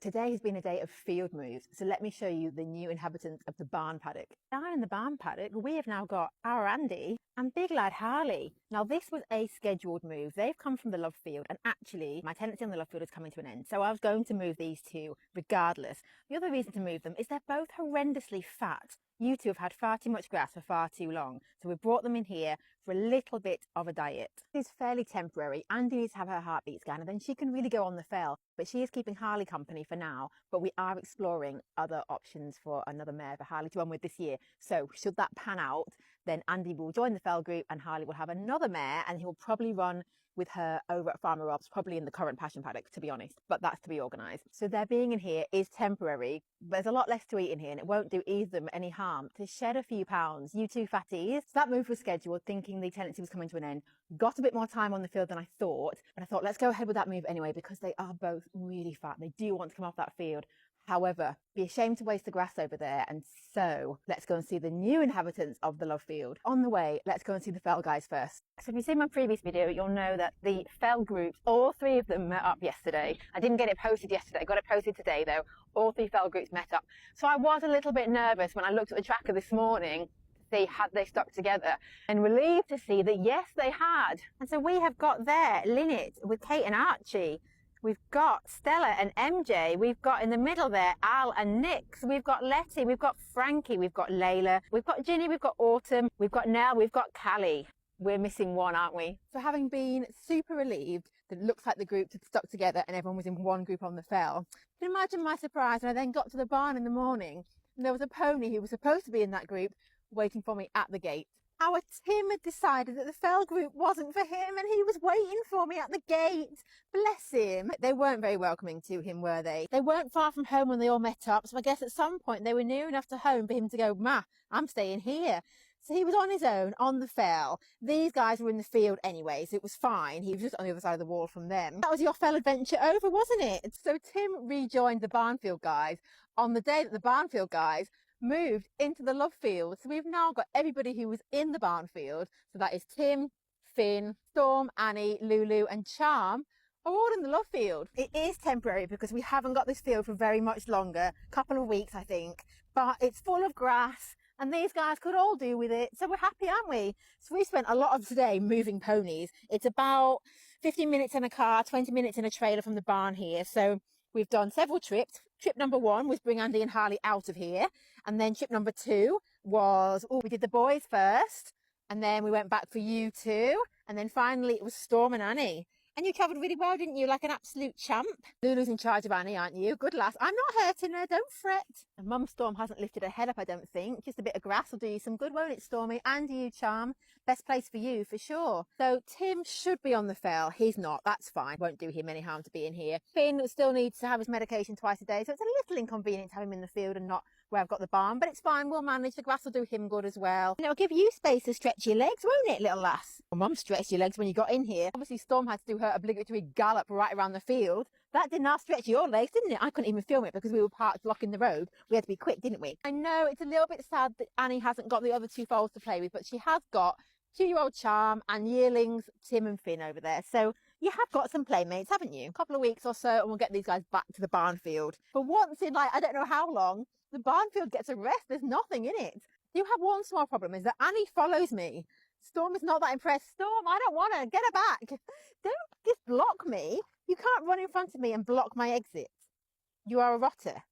Today has been a day of field moves, so let me show you the new inhabitants of the barn paddock. Down in the barn paddock, we have now got our Andy and big lad Harley. Now this was a scheduled move. They've come from the love field, and actually my tenancy on the love field is coming to an end, so I was going to move these two regardless. The other reason to move them is they're both horrendously fat. You two have had far too much grass for far too long, so we brought them in here for a little bit of a diet. It's fairly temporary. Andy needs to have her heartbeat scan and then she can really go on the fell, but she is keeping Harley company for now. But we are exploring other options for another mare for Harley to run with this year. So should that pan out, then Andy will join the fell group and Harley will have another mare, and he'll probably run with her over at Farmer Rob's, probably in the current passion paddock, to be honest, but that's to be organised. So their being in here is temporary. There's a lot less to eat in here and it won't do either of them any harm to shed a few pounds. You two fatties. So that move was scheduled thinking the tenancy was coming to an end. Got a bit more time on the field than I thought, but I thought let's go ahead with that move anyway because they are both really fat. They do want to come off that field. However, be ashamed to waste the grass over there, and so let's go and see the new inhabitants of the love field. On the way, let's go and see the fell guys first. So if you've seen my previous video, you'll know that the fell groups, all three of them met up yesterday. I didn't get it posted yesterday, I got it posted today though. All three fell groups met up. So I was a little bit nervous when I looked at the tracker this morning to see had they stuck together, and relieved to see that yes, they had. And so we have got there Lynette with Kate and Archie. We've got Stella and MJ. We've got in the middle there Al and Nix. We've got Letty. We've got Frankie. We've got Layla. We've got Ginny. We've got Autumn. We've got Nell. We've got Callie. We're missing one, aren't we? So having been super relieved that it looks like the group had stuck together and everyone was in one group on the fell, you can imagine my surprise when I then got to the barn in the morning and there was a pony who was supposed to be in that group waiting for me at the gate. Our Tim had decided that the fell group wasn't for him and he was waiting for me at the gate. Bless him. They weren't very welcoming to him, were they? They weren't far from home when they all met up, so I guess at some point they were near enough to home for him to go, "Ma, I'm staying here." So he was on his own on the fell. These guys were in the field anyway, so it was fine. He was just on the other side of the wall from them. That was your fell adventure over, wasn't it? So Tim rejoined the Barnfield guys on the day that the Barnfield guys moved into the love field. So we've now got everybody who was in the barn field. So that is Tim, Finn, Storm, Annie, Lulu and Charm are all in the love field. It is temporary because we haven't got this field for very much longer, couple of weeks I think, but it's full of grass and these guys could all do with it. So we're happy, aren't we? So we spent a lot of today moving ponies. It's about 15 minutes in a car, 20 minutes in a trailer from the barn here. So we've done several trips. Trip number 1 was bring Andy and Harley out of here. And then trip number 2 was, we did the boys first. And then we went back for you two. And then finally it was Storm and Annie. And you travelled really well, didn't you? Like an absolute champ. Lulu's in charge of Annie, aren't you? Good lass. I'm not hurting her, don't fret. And Mum Storm hasn't lifted her head up, I don't think. Just a bit of grass will do you some good, won't it, Stormy? And you, Charm. Best place for you, for sure. So Tim should be on the fell. He's not. That's fine. Won't do him any harm to be in here. Finn still needs to have his medication twice a day, so it's a little inconvenient to have him in the field and not where I've got the barn, but it's fine. We'll manage. The grass will do him good as well. And it'll give you space to stretch your legs, won't it, little lass? Well, Mum stretched your legs when you got in here. Obviously, Storm had to do her obligatory gallop right around the field. That did not stretch your legs, didn't it? I couldn't even film it because we were parked blocking the road. We had to be quick, didn't we? I know it's a little bit sad that Annie hasn't got the other two foals to play with, but she has got 2-year-old Charm and yearlings Tim and Finn over there. So you have got some playmates, haven't you? A couple of weeks or so and we'll get these guys back to the barn field. But once in I don't know how long, the barn field gets a rest. There's nothing in it. You have one small problem is that Annie follows me. Storm is not that impressed. Storm, I don't want to. Get her back. Don't just block me. You can't run in front of me and block my exit. You are a rotter.